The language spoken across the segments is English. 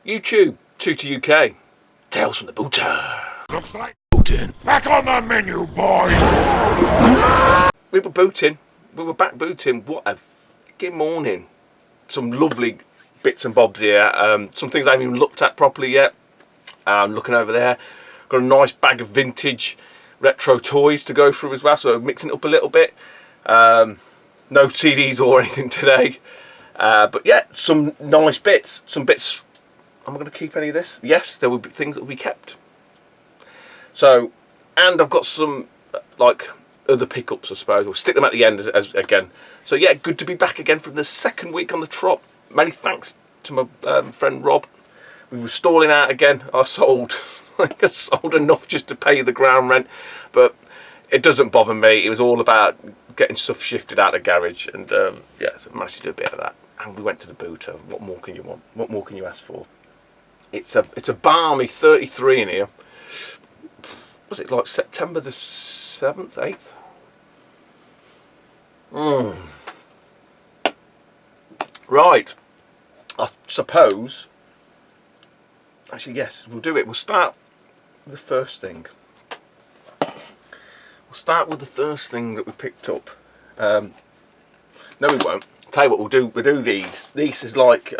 YouTube, Tutor UK, Tales from the Booter. Looks like Booting. back on the menu, boys. We were booting. We were back booting. What a fucking morning. Some lovely bits and bobs here. Some things I haven't even looked at properly yet. Looking over there. Got a nice bag of vintage retro toys to go through as well. So mixing it up a little bit. No CDs or anything today. But yeah, some nice bits. Some bits. Am I going to keep any of this? Yes, there will be things that will be kept. So, and I've got some like other pickups, I suppose. We'll stick them at the end as again. So yeah, good to be back again for the second week on the trot. Many thanks to my friend Rob. We were stalling out again. I sold enough just to pay the ground rent, but it doesn't bother me. It was all about getting stuff shifted out of the garage, and yeah, so I managed to do a bit of that. And we went to the booter. What more can you want? What more can you ask for? It's a balmy 33 in here. Was it like September the 7th, 8th? Right. I suppose. Actually, yes, we'll do it. We'll start with the first thing. We'll start with the first thing that we picked up. No, we won't. I'll tell you what we'll do. We'll do these. These is like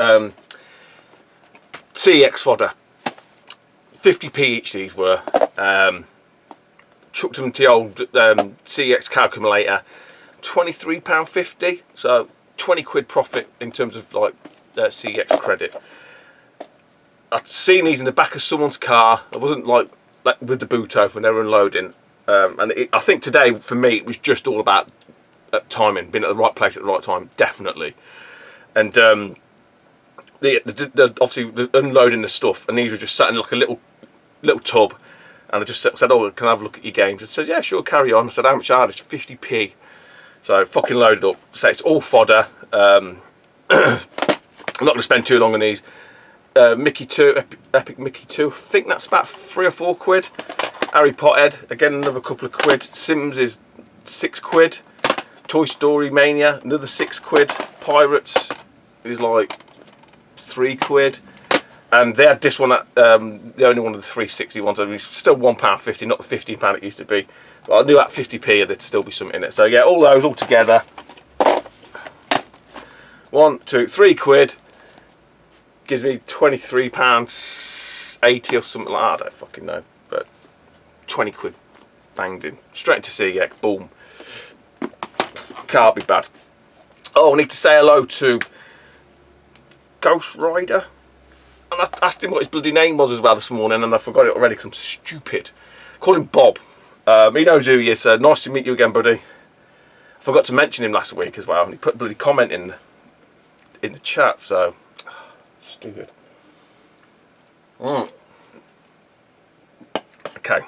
CEX fodder. 50p each these were. Chucked them into the old CEX calculator. £23.50. So 20 quid profit in terms of like CEX credit. I'd seen these in the back of someone's car. I wasn't like with the boot open when they were unloading. And I think today for me it was just all about timing, being at the right place at the right time, definitely. And obviously the unloading the stuff, and these were just sat in like a little tub, and I just said, "Oh, can I have a look at your games?" It says, "Yeah, sure, carry on." I said, "How much are this?" 50p. So fucking loaded up. So it's all fodder. I'm not going to spend too long on these. Mickey 2, Epic Mickey 2. I think that's about 3 or 4 quid. Harry Pothead, again another couple of quid. Sims is 6 quid. Toy Story Mania, another 6 quid. Pirates is like 3 quid. And they had this one at the only one of the 360 ones. I mean, it's still £1.50, not the £15 it used to be. But I knew at 50p there'd still be something in it. So yeah, all those all together. 1, 2, 3 quid. Gives me £23.80 or something like that. I don't fucking know. But 20 quid banged in. Straight into CEX, boom. Can't be bad. Oh, I need to say hello to Ghost Rider. And I asked him what his bloody name was as well this morning, and I forgot it already because I'm stupid. Call him Bob. He knows who he is. Nice to meet you again, buddy. I forgot to mention him last week as well, and he put a bloody comment in the chat, so stupid. Okay.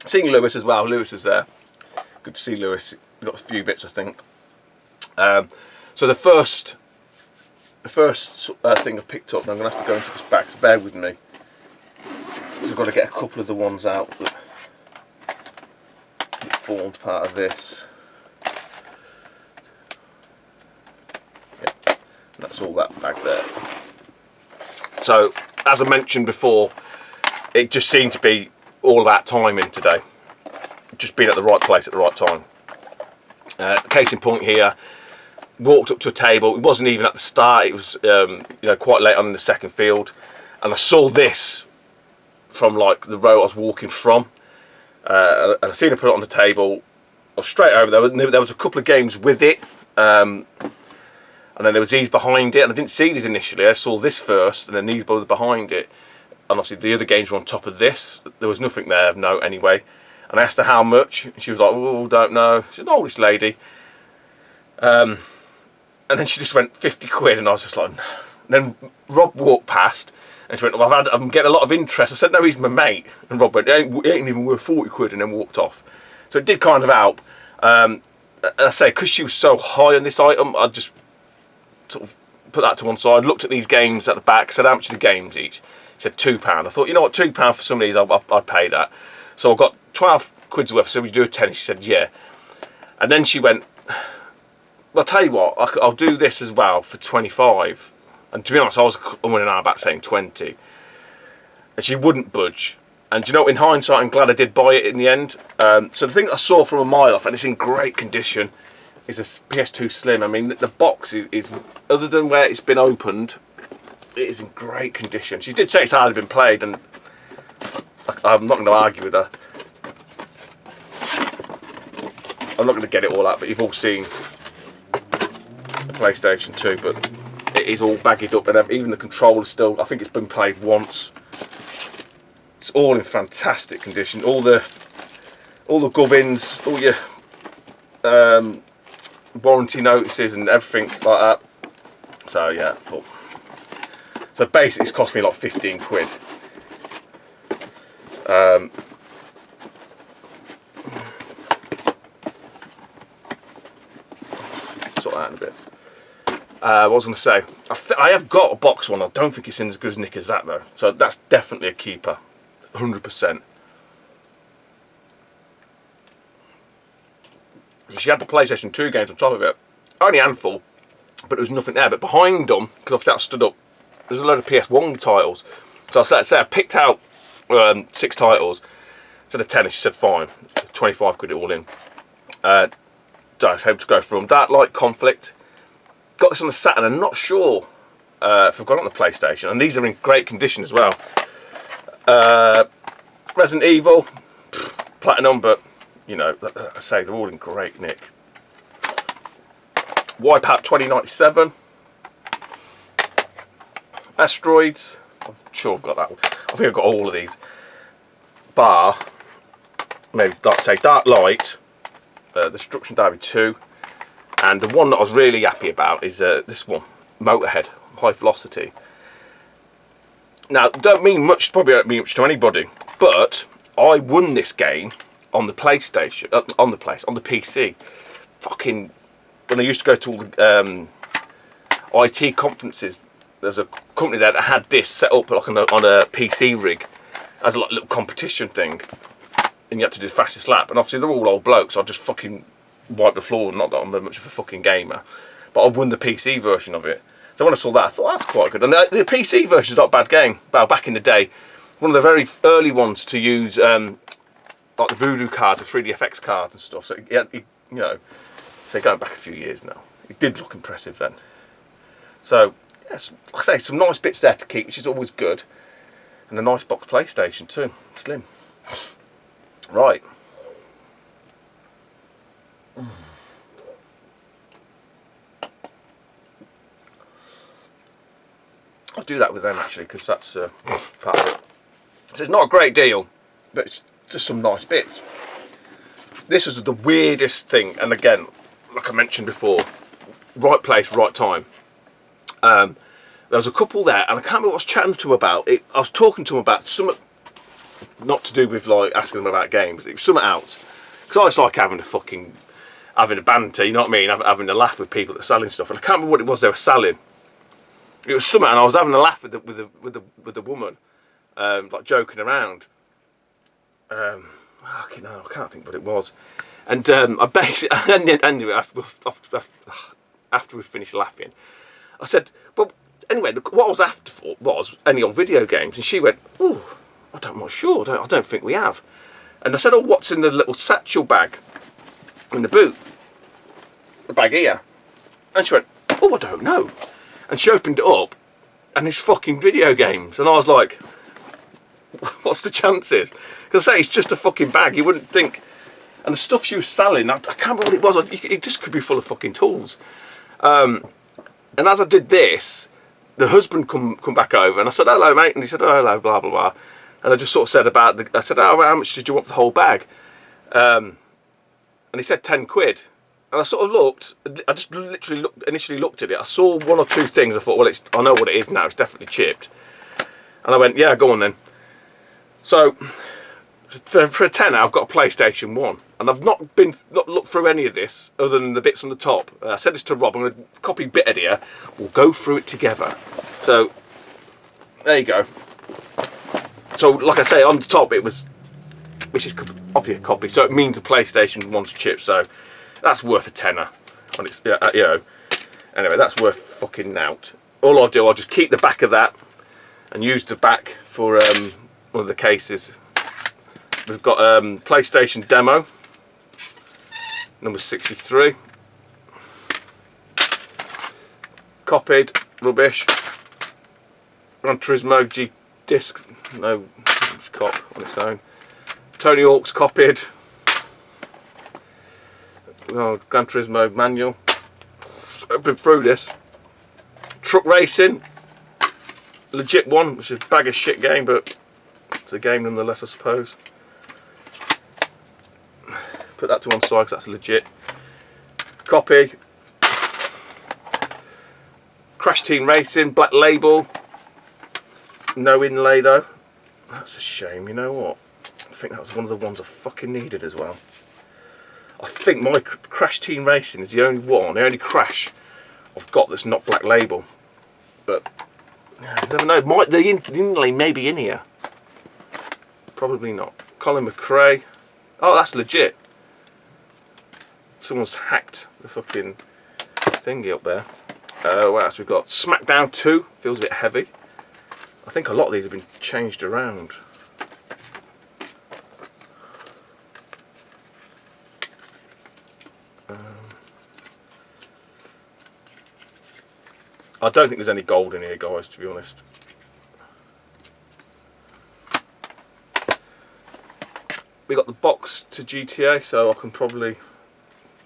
Seeing Lewis as well. Lewis is there. Good to see Lewis. We've got a few bits, I think. So the first thing I picked up, and I'm going to have to go into this bag, so bear with me. So I've got to get a couple of the ones out that formed part of this. Yeah, that's all that bag there. So, as I mentioned before, it just seemed to be all about timing today. Just being at the right place at the right time. Case in point here, walked up to a table. It wasn't even at the start. It was quite late on in the second field, and I saw this from like the row I was walking from, and I seen it put it on the table. I was straight over there. There was a couple of games with it, and then there was these behind it, and I didn't see these initially. I saw this first, and then these both behind it, and obviously the other games were on top of this. There was nothing there of note anyway. And I asked her how much, and she was like, "Oh, don't know." She's an oldish lady. And then she just went 50 quid, and I was just like, no. And then Rob walked past, and she went, "Well, I'm getting a lot of interest." I said, "No, he's my mate." And Rob went, it ain't even worth 40 quid, and then walked off. So it did kind of help. And I say, because she was so high on this item, I just sort of put that to one side, looked at these games at the back, said, "How much are the games each?" She said, £2. I thought, you know what, £2 for some of these, I'd pay that. So I got 12 quid's worth, so we do a 10. She said, "Yeah." And then she went, "Well, I'll tell you what, I'll do this as well for 25. And to be honest, I was umming on about saying 20. And she wouldn't budge. And you know, in hindsight, I'm glad I did buy it in the end. So the thing I saw from a mile off, and it's in great condition, is a PS2 Slim. I mean, the box is other than where it's been opened, it is in great condition. She did say it's hardly been played, and I'm not going to argue with her. I'm not going to get it all out, but you've all seen the PlayStation 2, but it is all baggied up, and even the controller's still, I think it's been played once. It's all in fantastic condition. All the gubbins, all your warranty notices and everything like that. So yeah, cool. So basically it's cost me like 15 quid. Sort that out in a bit. What was I going to say? I have got a box one. I don't think it's in as good a nick as that though. So that's definitely a keeper. 100%. She had the PlayStation 2 games on top of it. Only a handful, but there was nothing there. But behind them, because I stood up, there's a load of PS1 titles. So I picked out 6 titles. Instead of 10, and she said fine. 25 quid it all in. So I was able to go through them. Dark Light, Conflict. Got this on the Saturn. I'm not sure if I've got it on the PlayStation. And these are in great condition as well. Resident Evil, Platinum, but you know, I say they're all in great nick. Wipeout 2097, Asteroids, I'm sure I've got that one. I think I've got all of these. Bar, maybe like I say, Dark Light, Destruction Derby 2, and the one that I was really happy about is this one, Motorhead, High Velocity. Now, probably don't mean much to anybody, but I won this game on the PlayStation, on the PC. Fucking, when I used to go to all the IT conferences, there's a company there that had this set up like on a PC rig as a little competition thing, and you had to do the fastest lap. And obviously they're all old blokes, so I just fucking wiped the floor. Not that I'm much of a fucking gamer, but I won the PC version of it. So when I saw that, I thought, that's quite good. And the PC version is not a bad game. Well, back in the day, one of the very early ones to use like the Voodoo cards, the 3DFX cards and stuff. So you know, so going back a few years now, it did look impressive then. So yes, like I say, some nice bits there to keep, which is always good, and a nice box PlayStation too, slim. Right. I'll do that with them actually, because that's part of it. So it's not a great deal, but it's just some nice bits. This was the weirdest thing, and again, like I mentioned before, right place, right time. There was a couple there, and I can't remember what I was chatting to them about. I was talking to them about something, not to do with like asking them about games. It was something else, because I just like having a banter, you know what I mean, having a laugh with people that are selling stuff. And I can't remember what it was they were selling. It was something, and I was having a laugh with the woman, like joking around. Okay, no, I can't think what it was. And I basically, anyway, after we finished laughing, I said, well, anyway, what I was after for was any old video games, and she went, "Ooh, I'm not sure. I don't think we have." And I said, "Oh, what's in the little satchel bag in the boot? The bag here?" And she went, "Oh, I don't know." And she opened it up, and it's fucking video games. And I was like, what's the chances? Because I say, it's just a fucking bag. You wouldn't think. And the stuff she was selling, I can't remember what it was. It just could be full of fucking tools. And as I did this, the husband come back over, and I said, "Hello, mate." And he said, "Oh, hello, blah, blah, blah." And I just sort of said I said, "Oh, how much did you want for the whole bag?" And he said 10 quid. And I sort of looked, I just literally initially looked at it. I saw one or two things. I thought, well, I know what it is now. It's definitely chipped. And I went, yeah, go on then. So for a tenner, I've got a PlayStation 1. And I've not looked through any of this other than the bits on the top. I said this to Rob, I'm going to copy a bit of here. We'll go through it together. So there you go. So like I say, on the top it was, which is obviously a copy. So it means a PlayStation 1's chip. So that's worth a tenner. And it's, you know, anyway, that's worth fucking nout. all I'll do, I'll just keep the back of that and use the back for one of the cases. We've got PlayStation demo number 63, copied, rubbish. Gran Turismo G disc, no cop on its own. Tony Hawk's copied. Oh, Gran Turismo manual. I've been through this. Truck racing, legit one, which is a bag of shit game, but it's a game nonetheless, I suppose. Put that to one side because that's legit. Copy. Crash Team Racing, black label. No inlay though. That's a shame, you know what? I think that was one of the ones I fucking needed as well. I think my Crash Team Racing is the only one, the only Crash I've got that's not black label. But you never know, the inlay may be in here. Probably not. Colin McRae. Oh, that's legit. Someone's hacked the fucking thingy up there. What else we've got? SmackDown 2, feels a bit heavy. I think a lot of these have been changed around. I don't think there's any gold in here, guys, to be honest. We got the box to GTA, so I can probably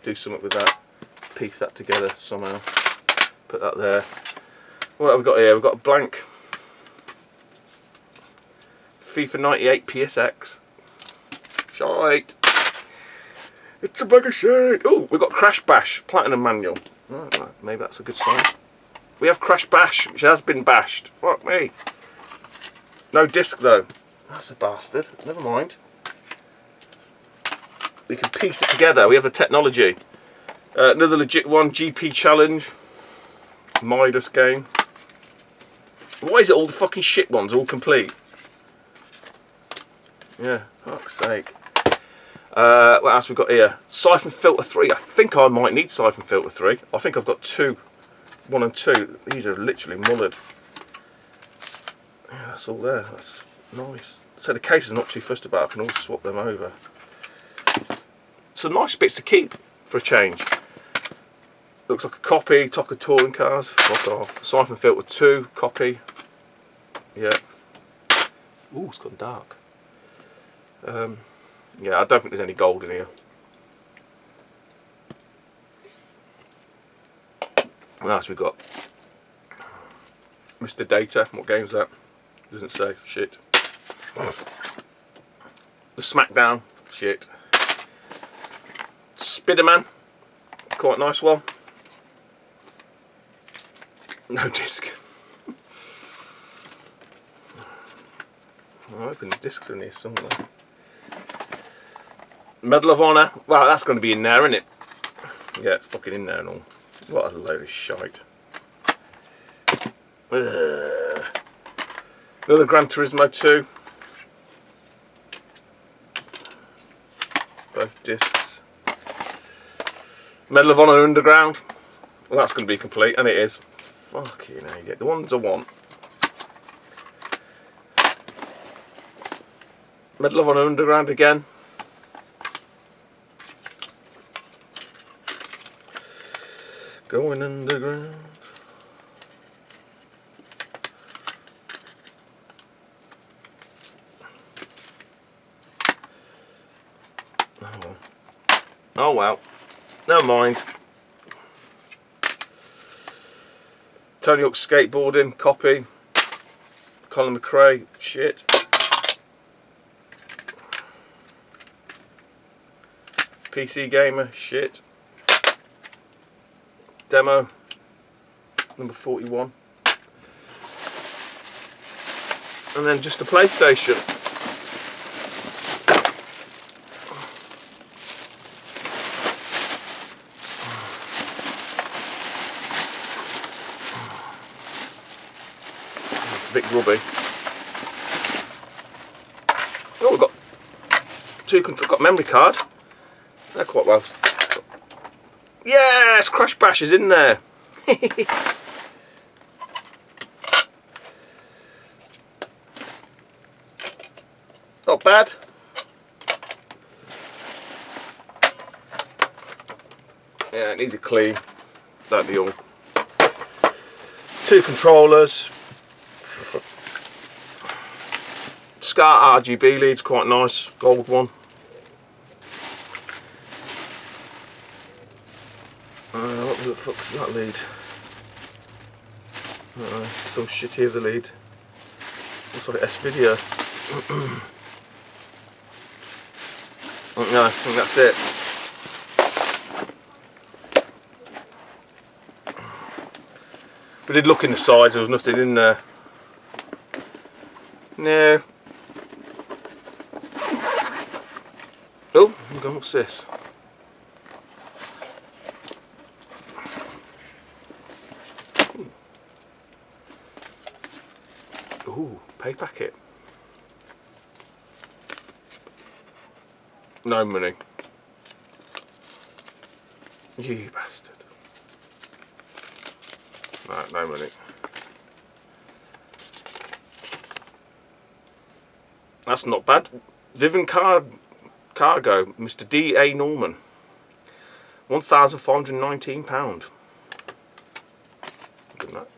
do something with that. Piece that together somehow. Put that there. What have we got here? We've got a blank FIFA 98 PSX. Shite. It's a bag of shit. Oh, we've got Crash Bash Platinum Manual. Oh, maybe that's a good sign. We have Crash Bash, which has been bashed. Fuck me. No disc though. That's a bastard. Never mind. We can piece it together. We have the technology. Another legit one, GP Challenge. Midas game. Why is it all the fucking shit ones all complete? Yeah, fuck's sake. What else we got here? Siphon Filter 3. I think I might need Siphon Filter 3. I think I've got 2. 1 and 2. These are literally mullered. Yeah, that's all there. That's nice. So the case is not too fussed about. I can always swap them over. Some nice bits to keep for a change. Looks like a copy. Toca Touring Cars. Fuck off. Siphon Filter 2. Copy. Yeah. Ooh, it's gone dark. Yeah, I don't think there's any gold in here. What else we got? Mr. Data. What game's that? Doesn't say. Shit. The Smackdown. Shit. Spiderman. Quite a nice one. No disc. I'm hoping the discs are in here somewhere. Medal of Honor. Well, that's going to be in there, isn't it? Yeah, it's fucking in there and all. What a load of shite. Another Gran Turismo 2. Both discs. Medal of Honor Underground. Well, that's going to be complete, and it is. Fucking hell, you get the ones I want. Medal of Honor Underground again. Going underground. Oh well. Oh well. Never mind. Tony Hawk's Skateboarding, copy. Colin McRae, shit. PC Gamer, shit. Demo, number 41. And then just a PlayStation. It's a bit grubby. Oh, we've got got memory card. They're quite well. Yes, Crash Bash is in there. not bad. Yeah, it needs a clean, don't they all? 2 controllers. Scar RGB lead's quite nice, gold one. What the fuck's that lead? So shitty, the lead. Looks like S-Video. No, I think that's it. We did look in the sides, there was nothing in there. No. Oh, what's this? Ooh, pay packet. No money. You bastard. Right, no money. That's not bad. Vivian Cargo, Mr. D.A. Norman. £1,519.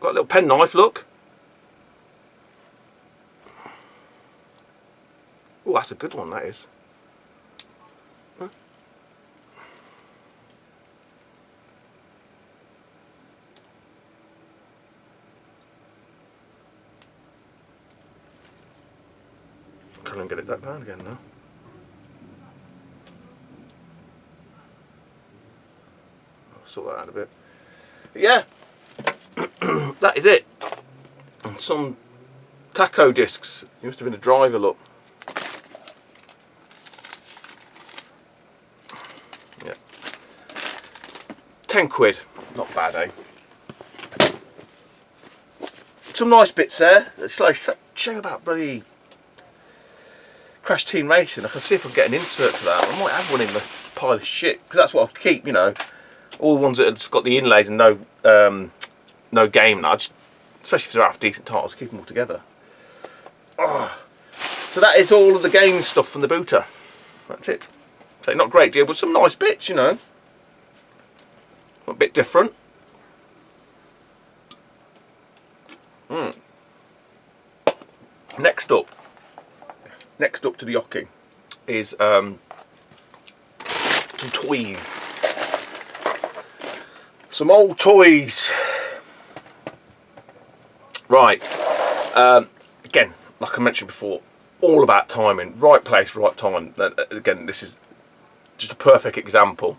Got a little pen knife, look. Oh, that's a good one, that is. Huh? Can't get it that down again now. I'll sort that out a bit. But yeah, that is it. And some taco discs. He must have been a driver, look. Yeah. £10. Not bad, eh? Some nice bits there. It's like shame about bloody Crash Team Racing. I can see if I can get an insert for that. I might have one in the pile of shit, because that's what I'll keep, you know. All the ones that have got the inlays and no game nudge, especially if they're half decent titles, keep them all together. Oh. So that is all of the game stuff from the booter. That's it. So not a great deal, but some nice bits, you know. A bit different. Next up to the Yoki is some toys. Some old toys. Right. Again, like I mentioned before, all about timing. Right place, right time. Again, this is just a perfect example.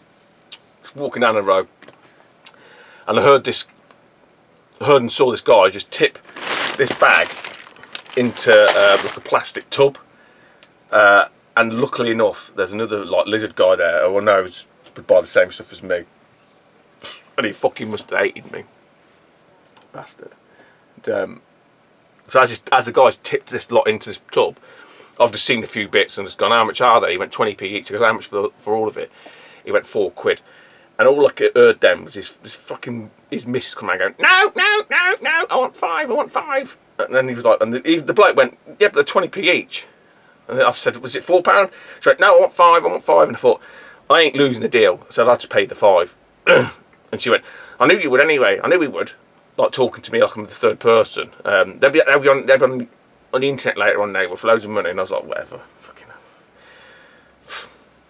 Just walking down the road, and I heard and saw this guy just tip this bag into like a plastic tub. And luckily enough, there's another like lizard guy there who I know would buy the same stuff as me. And he fucking must have hated me. Bastard. And, so as the guys tipped this lot into this tub, I've just seen a few bits and just gone, how much are they? He went 20p each. He goes, how much for all of it? He went £4. And all I heard then was his missus come around going, no, I want 5, I want 5. And then he was like, and the bloke went, yeah, but they're 20p each. And I said, was it £4? She went, no, I want 5, And I thought, I ain't losing the deal. So I had to pay the 5. And she went, I knew you would anyway. I knew he would. Like talking to me like I'm the third person. They'll be on the internet later on now with loads of money. And I was like, whatever. Fucking hell.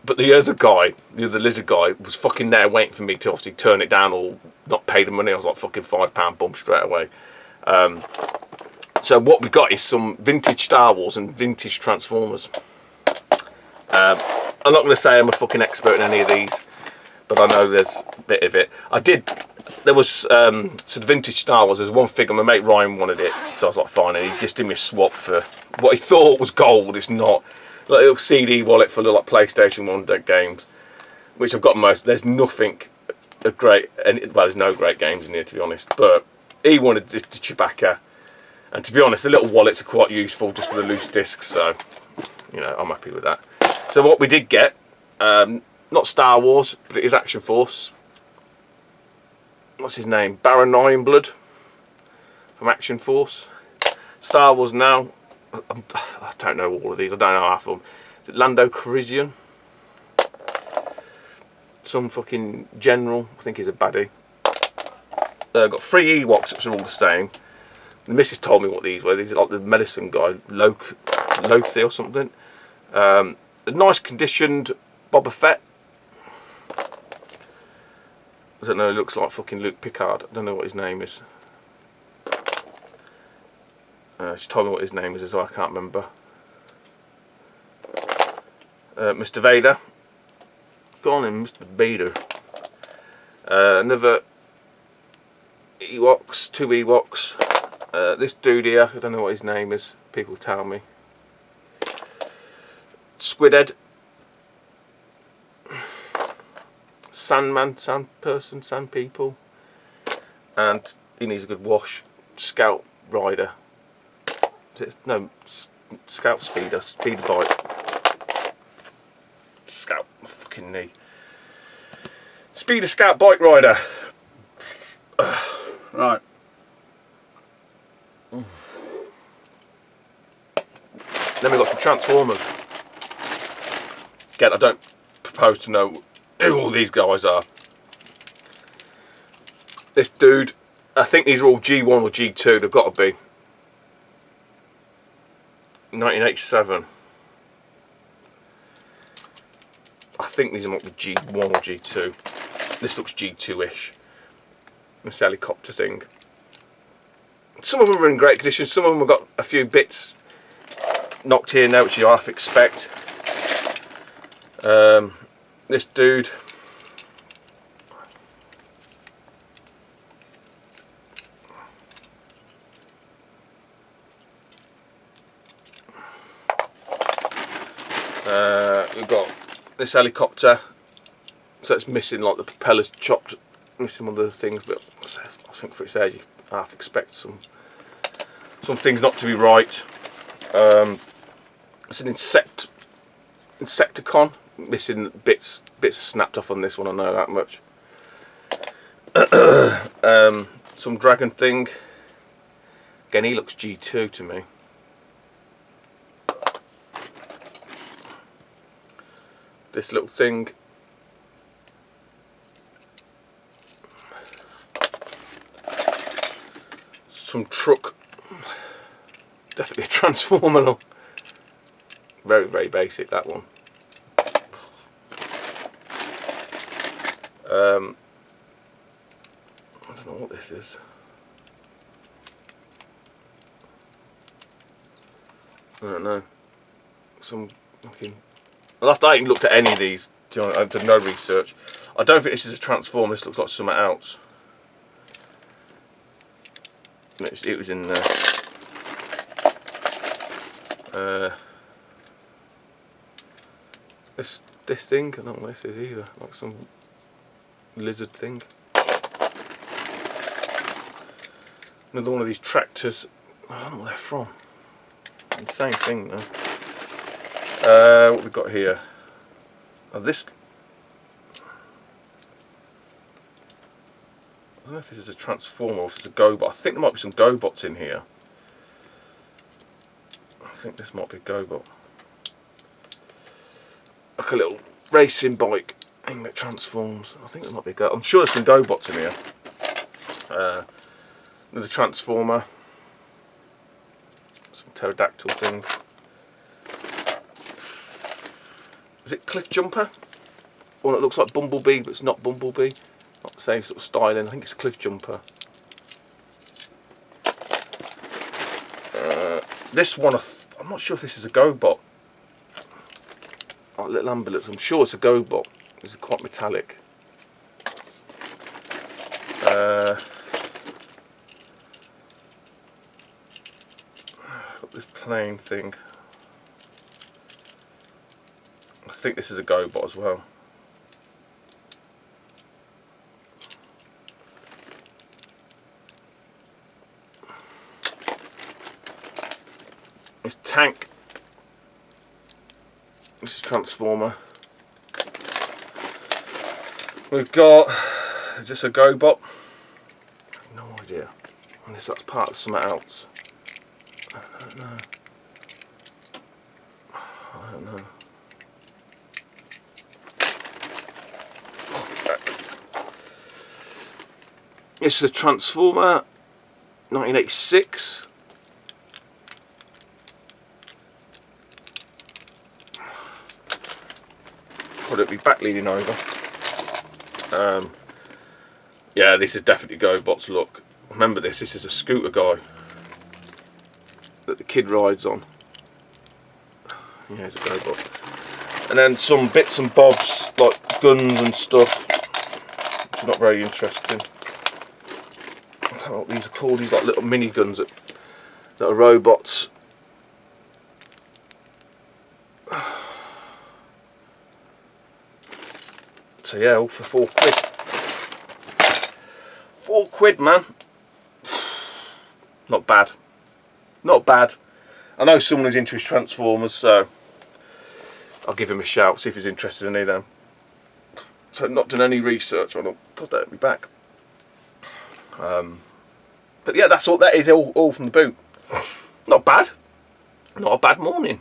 But the other guy, the other lizard guy, was fucking there waiting for me to obviously turn it down or not pay the money. I was like, fucking £5 bump straight away. So what we got is some vintage Star Wars and vintage Transformers. I'm not going to say I'm a fucking expert in any of these, but I know there's a bit of it. There was some vintage Star Wars. There's one figure, my mate Ryan wanted it, so I was like, fine, and he just did me a swap for what he thought was gold. It's not. Like a little CD wallet full of like PlayStation 1 games, which I've got most. There's nothing great, well, there's no great games in here to be honest, but he wanted the Chewbacca. And to be honest, the little wallets are quite useful just for the loose discs, so, you know, I'm happy with that. So what we did get, not Star Wars, but it is Action Force. What's his name? Baron Ironblood from Action Force. Star Wars now, I don't know all of these. I don't know half of them. Is it Lando Calrissian? Some fucking general. I think he's a baddie. Got 3 Ewoks which are all the same. The missus told me what these were. These are like the medicine guy, Lothi or something. A nice conditioned Boba Fett. I don't know, it looks like fucking Luke Picard. I don't know what his name is. She told me what his name is as well, I can't remember. Mr. Vader. Go on in, Mr. Vader. Another Ewoks, 2 Ewoks. This dude here, I don't know what his name is, people tell me. Squidhead. Sandman, sand person, sand people. And he needs a good wash. Scout Rider. No, Scout Speeder, Speeder Bike. Scout, my fucking knee. Speeder Scout Bike Rider. Right. Then we've got some Transformers. Again, I don't propose to know who all these guys are. This dude, I think these are all G1 or G2, they've got to be. 1987. I think these might be G1 or G2. This looks G2-ish. This helicopter thing. Some of them are in great condition, some of them have got a few bits knocked here now, which you half expect. This dude, we've got this helicopter, so it's missing like the propellers chopped, missing one of the things, but I think for its age you half expect some things not to be right. It's an Insecticon, missing bits snapped off on this one, I know that much. Some dragon thing. Again, he looks G2 to me. This little thing. Some truck. Definitely a transformer look. Very, very basic, that one. I don't know what this is. I don't know. Some fucking. I haven't looked at any of these. I've done no research. I don't think this is a transformer. This looks like something else. It was in there. This thing, I don't know what this is either, like some lizard thing. Another one of these tractors, I don't know where they're from. The same thing though. What we've got here? Oh, this. I don't know if this is a transformer or if it's a GoBot. I think there might be some GoBots in here. I think this might be a GoBot. Like a little racing bike thing that transforms. I think there might be a GoBot. I'm sure there's some GoBots in here. Another transformer. Some pterodactyl thing. Is it Cliff Jumper? One that looks like Bumblebee, but it's not Bumblebee. Not the same sort of styling. I think it's Cliff Jumper. This one, I'm not sure if this is a GoBot. Like little ambulance. I'm sure it's a GoBot. It's quite metallic. Got this plane thing. I think this is a GoBot as well. This tank. This is Transformer. We've got. Is this a GoBot? I have no idea. Unless that's part of something else. I don't know. This is a Transformer, 1986. Probably it'll be back leaning over. Yeah, this is definitely GoBots. Look, remember this is a scooter guy that the kid rides on. Yeah, it's a GoBot. And then some bits and bobs like guns and stuff, which are not very interesting. I don't know what these are called. These like little mini guns that are robots. So yeah, all for £4. £4, man. Not bad. Not bad. I know someone who's into his Transformers, so I'll give him a shout, see if he's interested in any of them. So not done any research on them. God, that'll be back. But yeah, that's all. That is all from the boot. Not bad. Not a bad morning.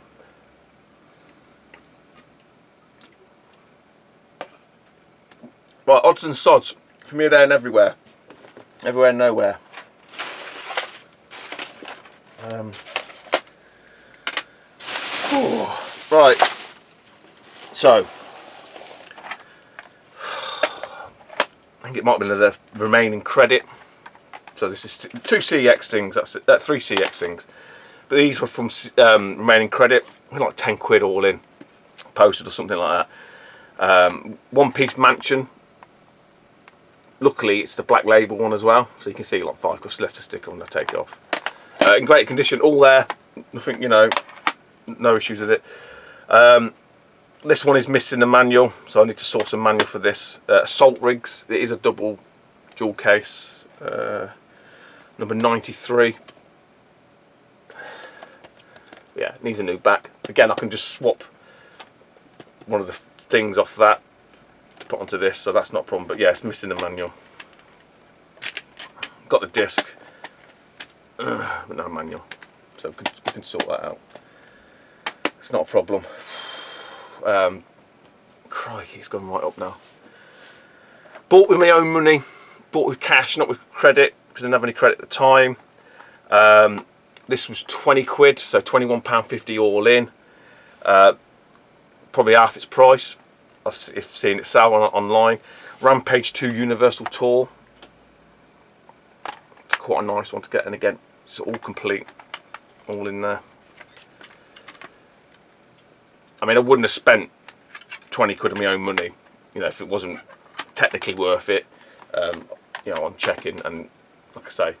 Right, odds and sods. From here, there and everywhere. Everywhere and nowhere. Right. So. I think it might be the remaining credit. So this is 2 CX things. That's it. 3 CX things. But these were from remaining credit. Like £10 all in. Posted or something like that. One Piece Mansion. Luckily, it's the black label one as well, so you can see like 5 plus left to stick on. I take it off. In great condition, all there. Nothing, you know, no issues with it. This one is missing the manual, so I need to source a manual for this. Assault rigs. It is a dual case. Number 93. Yeah, it needs a new back. Again, I can just swap one of the things off that to put onto this, so that's not a problem. But yeah, it's missing the manual. Got the disc, but no manual, so we can sort that out. It's not a problem. Crikey, it's gone right up now. Bought with my own money, bought with cash, not with credit, because I didn't have any credit at the time. This was £20, so £21.50 all in. Probably half its price. I've seen it sell online. Rampage 2 Universal Tour. It's quite a nice one to get, and again, it's all complete, all in there. I mean, I wouldn't have spent £20 of my own money, you know, if it wasn't technically worth it. You know, on checking, and like I say,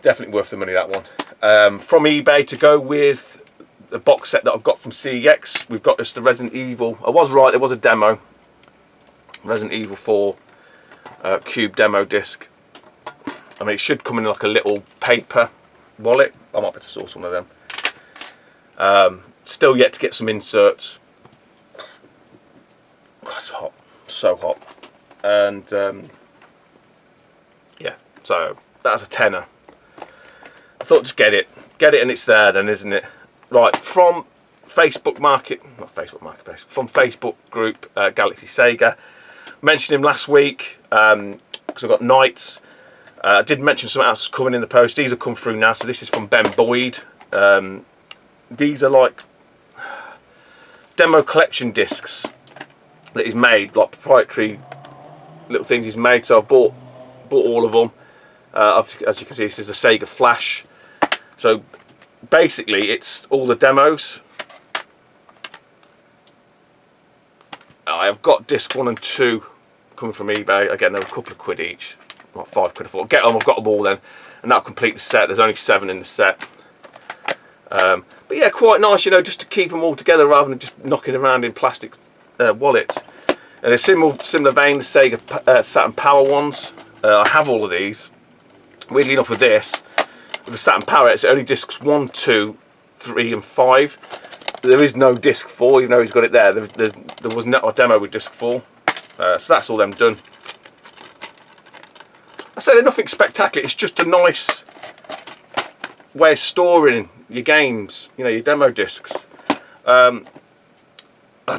definitely worth the money, that one. From eBay to go with the box set that I've got from CEX, we've got just the Resident Evil. I was right, there was a demo. Resident Evil 4 Cube demo disc. I mean, it should come in like a little paper wallet. I might be able to source one of them. Still yet to get some inserts. God, it's hot. So hot. And yeah, so that's a tenner. I thought just get it and it's there then, isn't it? Right, from Facebook Marketplace, from Facebook group Galaxy Sega. Mentioned him last week because I've got Knights. I did mention something else coming in the post. These have come through now, so this is from Ben Boyd. These are like demo collection discs that he's made, like proprietary little things he's made. So I've bought all of them. As you can see, this is the Sega Flash. So basically, it's all the demos. I've got disc 1 and 2 coming from eBay. Again, they're a couple of quid each, like £5 or £4. Get them, I've got them all then, and that'll complete the set. There's only 7 in the set. But yeah, quite nice, you know, just to keep them all together rather than just knocking around in plastic wallets. And a similar vein, the Sega Saturn Power ones. I have all of these. Weirdly enough, with this, with the Saturn Power, it's only discs 1, 2, 3 and 5. There is no disc 4, even though he's got it there. There was not a demo with disc 4. So that's all them done. I said they're nothing spectacular, it's just a nice way of storing your games, you know, your demo discs. I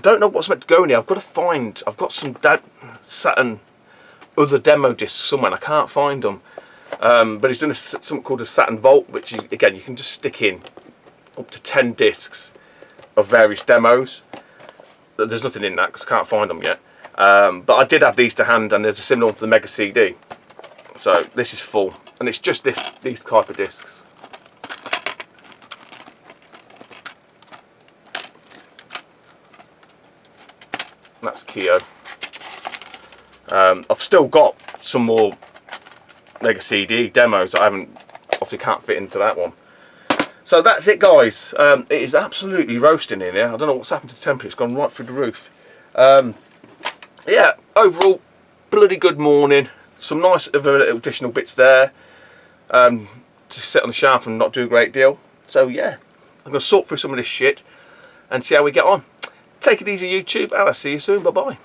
don't know what's meant to go in here. I've got to find, I've got some Saturn other demo discs somewhere and I can't find them. But he's done something called a Saturn Vault, which is, again, you can just stick in up to 10 discs of various demos. There's nothing in that because I can't find them yet. But I did have these to hand, and there's a similar one for the Mega CD. So this is full, and it's just these type of discs. That's Keo. I've still got some more Mega CD demos that I obviously can't fit into that one. So that's it, guys. It is absolutely roasting in here. I don't know what's happened to the temperature. It's gone right through the roof. Yeah, overall, bloody good morning. Some nice other little additional bits there to sit on the shelf and not do a great deal. So yeah, I'm going to sort through some of this shit and see how we get on. Take it easy, YouTube, and I'll see you soon. Bye bye.